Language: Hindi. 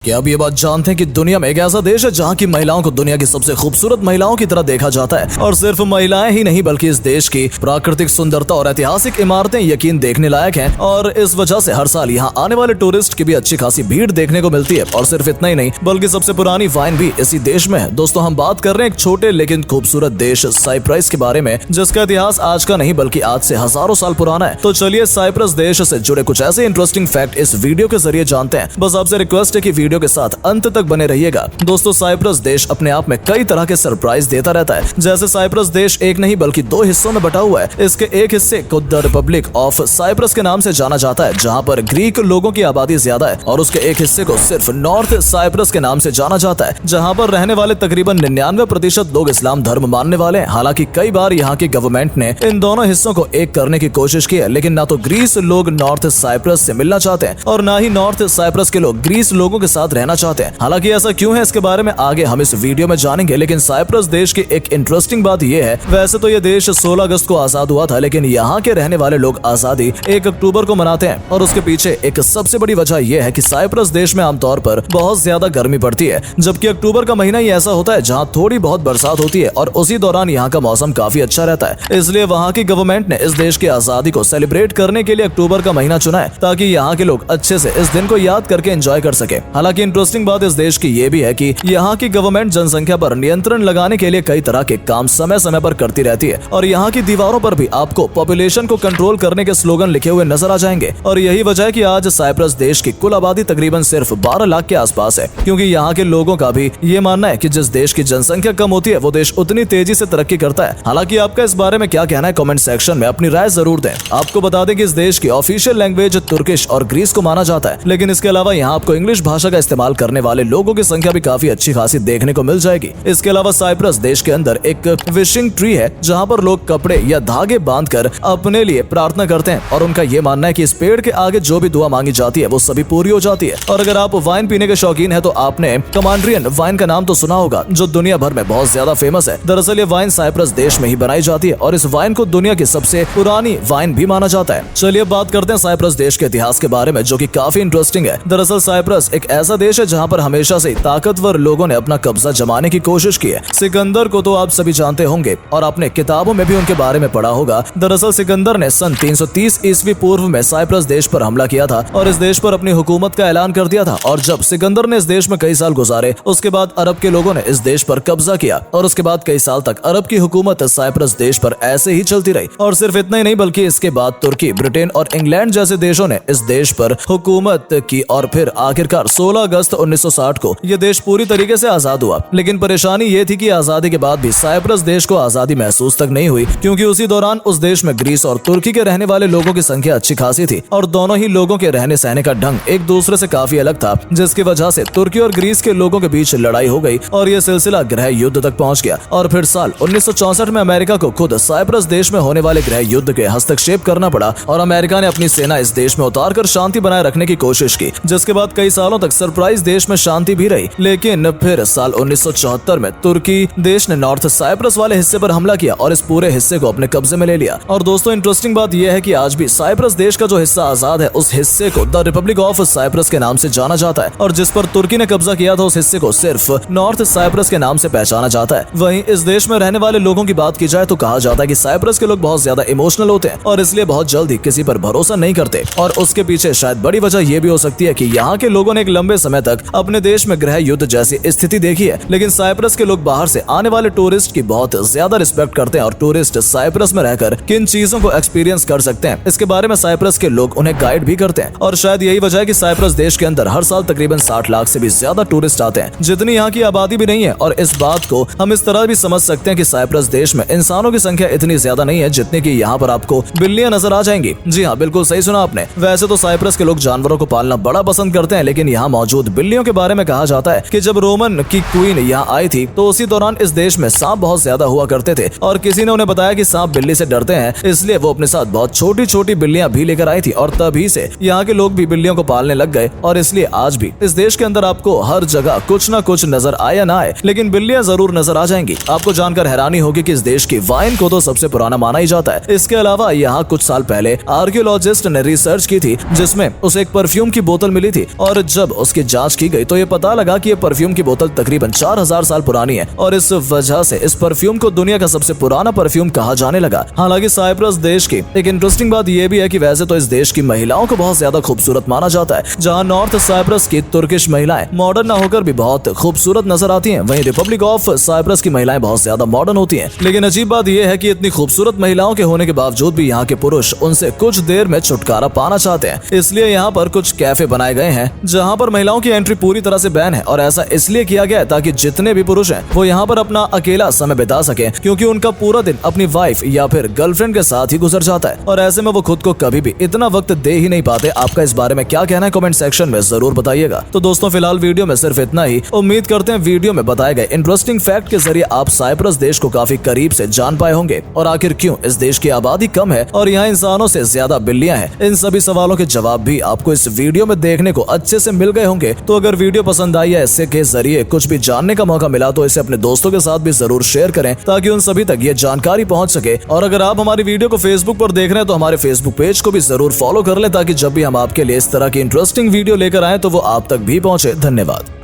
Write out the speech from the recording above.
क्या अब ये बात जानते हैं कि दुनिया में एक ऐसा देश है जहाँ की महिलाओं को दुनिया की सबसे खूबसूरत महिलाओं की तरह देखा जाता है। और सिर्फ महिलाएं ही नहीं बल्कि इस देश की प्राकृतिक सुंदरता और ऐतिहासिक इमारतें यकीन देखने लायक हैं। और इस वजह से हर साल यहाँ आने वाले टूरिस्ट की भी अच्छी खासी भीड़ देखने को मिलती है। और सिर्फ इतना ही नहीं बल्कि सबसे पुरानी वाइन भी इसी देश में है। दोस्तों, हम बात कर रहे हैं एक छोटे लेकिन खूबसूरत देश साइप्रस के बारे में, जिसका इतिहास आज का नहीं बल्कि आज से हजारों साल पुराना है। तो चलिए साइप्रस देश से जुड़े कुछ ऐसे इंटरेस्टिंग फैक्ट इस वीडियो के जरिए जानते हैं। बस आपसे रिक्वेस्ट है कि वीडियो के साथ अंत तक बने रहिएगा। दोस्तों, साइप्रस देश अपने आप में कई तरह के सरप्राइज देता रहता है। जैसे साइप्रस देश एक नहीं बल्कि दो हिस्सों में बटा हुआ है। इसके एक हिस्से को द रिपब्लिक ऑफ साइप्रस के नाम से जाना जाता है, जहां पर ग्रीक लोगों की आबादी ज्यादा है। और उसके एक हिस्से को सिर्फ नॉर्थ साइप्रस के नाम से जाना जाता है, जहां पर रहने वाले तकरीबन 99% लोग इस्लाम धर्म मानने वाले हैं। हालांकि कई बार यहाँ की गवर्नमेंट ने इन दोनों हिस्सों को एक करने की कोशिश की है, लेकिन ना तो ग्रीस लोग नॉर्थ साइप्रस से मिलना चाहते हैं और ना ही नॉर्थ साइप्रस के लोग ग्रीस लोगों के साथ रहना चाहते हैं। हालांकि ऐसा क्यों है, इसके बारे में आगे हम इस वीडियो में जानेंगे। लेकिन साइप्रस देश की एक इंटरेस्टिंग बात यह है, वैसे तो ये देश 16 अगस्त को आजाद हुआ था, लेकिन यहाँ के रहने वाले लोग आजादी 1 अक्टूबर को मनाते हैं। और उसके पीछे एक सबसे बड़ी वजह यह है कि साइप्रस देश में आमतौर पर बहुत ज्यादा गर्मी पड़ती है, जबकि अक्टूबर का महीना ही ऐसा होता है जहाँ थोड़ी बहुत बरसात होती है और उसी दौरान यहाँ का मौसम काफी अच्छा रहता है। इसलिए वहाँ की गवर्नमेंट ने इस देश की आजादी को सेलिब्रेट करने के लिए अक्टूबर का महीना चुना है, ताकि यहाँ के लोग अच्छे से इस दिन को याद करके एंजॉय कर सके। हालांकि इंटरेस्टिंग बात इस देश की ये भी है कि यहाँ की गवर्नमेंट जनसंख्या पर नियंत्रण लगाने के लिए कई तरह के काम समय समय पर करती रहती है। और यहाँ की दीवारों पर भी आपको पॉपुलेशन को कंट्रोल करने के स्लोगन लिखे हुए नजर आ जाएंगे। और यही वजह है कि आज साइप्रस देश की कुल आबादी तकरीबन सिर्फ 12 लाख के आसपास है, क्योंकि यहाँ के लोगों का भी ये मानना है कि जिस देश की जनसंख्या कम होती है वो देश उतनी तेजी से तरक्की करता है। हालांकि आपका इस बारे में क्या कहना है, कमेंट सेक्शन में अपनी राय जरूर दें। आपको बता दें कि इस देश की ऑफिशियल लैंग्वेज तुर्किश और ग्रीस को माना जाता है, लेकिन इसके अलावा यहाँ आपको इंग्लिश भाषा का इस्तेमाल करने वाले लोगों की संख्या भी काफी अच्छी खासी देखने को मिल जाएगी। इसके अलावा साइप्रस देश के अंदर एक विशिंग ट्री है, जहां पर लोग कपड़े या धागे बांधकर अपने लिए प्रार्थना करते हैं। और उनका ये मानना है कि इस पेड़ के आगे जो भी दुआ मांगी जाती है वो सभी पूरी हो जाती है। और अगर आप वाइन पीने के शौकीन है तो आपने कमांड्रियन वाइन का नाम तो सुना होगा, जो दुनिया भर में बहुत ज्यादा फेमस है। दरअसल ये वाइन साइप्रस देश में ही बनाई जाती है और इस वाइन को दुनिया की सबसे पुरानी वाइन भी माना जाता है। चलिए बात करते हैं साइप्रस देश के इतिहास के बारे में, जो कि काफी इंटरेस्टिंग है। दरअसल साइप्रस एक ऐसा देश है जहाँ पर हमेशा से ताकतवर लोगों ने अपना कब्जा जमाने की कोशिश की है। सिकंदर को तो आप सभी जानते होंगे और आपने किताबों में भी उनके बारे में पढ़ा होगा। दरअसल सिकंदर ने सन 330 ईस्वी पूर्व में साइप्रस देश पर हमला किया था और इस देश पर अपनी हुकूमत का ऐलान कर दिया था। और जब सिकंदर ने इस देश में कई साल गुजारे, उसके बाद अरब के लोगों ने इस देश पर कब्जा किया और उसके बाद कई साल तक अरब की हुकूमत साइप्रस देश पर ऐसे ही चलती रही। और सिर्फ इतना ही नहीं बल्कि इसके बाद तुर्की, ब्रिटेन और इंग्लैंड जैसे देशों ने इस देश पर हुकूमत की और फिर आखिरकार 16 अगस्त 1960 को यह देश पूरी तरीके से आजाद हुआ। लेकिन परेशानी ये थी कि आजादी के बाद भी साइप्रस देश को आजादी महसूस तक नहीं हुई, क्योंकि उसी दौरान उस देश में ग्रीस और तुर्की के रहने वाले लोगों की संख्या अच्छी खासी थी और दोनों ही लोगों के रहने सहने का ढंग एक दूसरे से काफी अलग था, जिसकी वजह से तुर्की और ग्रीस के लोगों के बीच लड़ाई हो गई और यह सिलसिला गृह युद्ध तक पहुंच गया। और फिर साल 1964 में अमेरिका को खुद साइप्रस देश में होने वाले गृह युद्ध के हस्तक्षेप करना पड़ा और अमेरिका ने अपनी सेना इस देश में उतारकर शांति बनाए रखने की कोशिश की, जिसके बाद कई सालों तक सरप्राइज देश में शांति भी रही। लेकिन फिर साल 1974 में तुर्की देश ने नॉर्थ साइप्रस वाले हिस्से पर हमला किया और इस पूरे हिस्से को अपने कब्जे में ले लिया। और दोस्तों, इंटरेस्टिंग बात यह है कि आज भी साइप्रस देश का जो हिस्सा आजाद है, उस हिस्से को द रिपब्लिक ऑफ साइप्रस के नाम से जाना जाता है। और जिस पर तुर्की ने कब्जा किया था, उस हिस्से को सिर्फ नॉर्थ साइप्रस के नाम से पहचाना जाता है। वहीं इस देश में रहने वाले लोगों की बात की जाए तो कहा जाता है कि साइप्रस के लोग बहुत ज्यादा इमोशनल होते हैं और इसलिए बहुत जल्दी किसी पर भरोसा नहीं करते। और उसके पीछे शायद बड़ी वजह यह भी हो सकती है कि यहाँ के लोगों ने एक लंबे समय तक अपने देश में गृह युद्ध जैसी स्थिति देखी है। लेकिन साइप्रस के लोग बाहर से आने वाले टूरिस्ट की बहुत ज्यादा रिस्पेक्ट करते हैं और टूरिस्ट साइप्रस में रहकर किन चीजों को एक्सपीरियंस कर सकते हैं, इसके बारे में साइप्रस के लोग उन्हें गाइड भी करते हैं। और शायद यही वजह है कि साइप्रस देश के अंदर हर साल तकरीबन 60 लाख से भी ज्यादा टूरिस्ट आते हैं, जितनी यहाँ की आबादी भी नहीं है। और इस बात को हम इस तरह भी समझ सकते हैं कि साइप्रस देश में इंसानों की संख्या इतनी ज्यादा नहीं है जितनी की यहाँ पर आपको बिल्लियां नजर आ जाएंगी। जी हाँ, बिल्कुल सही सुना आपने। वैसे तो साइप्रस के लोग जानवरों को पालना बड़ा पसंद करते हैं, लेकिन यहाँ मौजूद बिल्लियों के बारे में कहा जाता है कि जब रोमन की क्वीन यहाँ आई थी तो उसी दौरान इस देश में सांप बहुत ज्यादा हुआ करते थे और किसी ने उन्हें बताया कि सांप बिल्ली से डरते हैं, इसलिए वो अपने साथ बहुत छोटी छोटी बिल्लियां भी लेकर आई थी। और तभी से यहाँ के लोग भी बिल्लियों को पालने लग गए और इसलिए आज भी इस देश के अंदर आपको हर जगह कुछ न कुछ नजर आए या ना आए, लेकिन बिल्लियां जरूर नजर आ जाएंगी। आपको जानकर हैरानी होगी कि इस देश की वाइन को तो सबसे पुराना माना ही जाता है। इसके अलावा यहाँ कुछ साल पहले आर्कियोलॉजिस्ट ने रिसर्च की थी, जिसमें उसे एक परफ्यूम की बोतल मिली थी और जब उसकी जांच की गई तो ये पता लगा कि ये परफ्यूम की बोतल तकरीबन 4000 साल पुरानी है और इस वजह से इस परफ्यूम को दुनिया का सबसे पुराना परफ्यूम कहा जाने लगा। हालांकि साइप्रस देश की एक इंटरेस्टिंग बात यह भी है कि वैसे तो इस देश की महिलाओं को बहुत ज्यादा खूबसूरत माना जाता है। जहाँ नॉर्थ साइप्रस की तुर्किश महिलाएं मॉडर्न न होकर भी बहुत खूबसूरत नजर आती हैं, वहीं रिपब्लिक ऑफ साइप्रस की महिलाएं बहुत ज्यादा मॉडर्न होती हैं। लेकिन अजीब बात यह है कि इतनी खूबसूरत महिलाओं के होने के बावजूद भी यहाँ के पुरुष उनसे कुछ देर में छुटकारा पाना चाहते हैं। इसलिए यहाँ पर कुछ कैफे बनाए गए हैं जहाँ पर महिलाओं की एंट्री पूरी तरह से बैन है और ऐसा इसलिए किया गया है ताकि जितने भी पुरुष हैं वो यहाँ पर अपना अकेला समय बिता सके, क्योंकि उनका पूरा दिन अपनी वाइफ या फिर गर्लफ्रेंड के साथ ही गुजर जाता है और ऐसे में वो खुद को कभी भी इतना वक्त दे ही नहीं पाते। आपका इस बारे में क्या कहना है कमेंट सेक्शन में जरूर बताइएगा। तो दोस्तों फिलहाल वीडियो में सिर्फ इतना ही। उम्मीद करते हैं वीडियो में बताए गए इंटरेस्टिंग फैक्ट के जरिए आप साइप्रस देश को काफी करीब से जान पाए होंगे और आखिर क्यों इस देश की आबादी कम है और यहाँ इंसानों से ज्यादा बिल्लियां हैं। इन सभी सवालों के जवाब भी आपको इस वीडियो में देखने को अच्छे से मिल गए होंगे। तो अगर वीडियो पसंद आई है, इससे के जरिए कुछ भी जानने का मौका मिला तो इसे अपने दोस्तों के साथ भी जरूर शेयर करें ताकि उन सभी तक ये जानकारी पहुंच सके। और अगर आप हमारी वीडियो को फेसबुक पर देख रहे हैं तो हमारे फेसबुक पेज को भी जरूर फॉलो कर लें ताकि जब भी हम आपके लिए इस तरह की इंटरेस्टिंग वीडियो लेकर आए तो वो आप तक भी पहुंचे। धन्यवाद।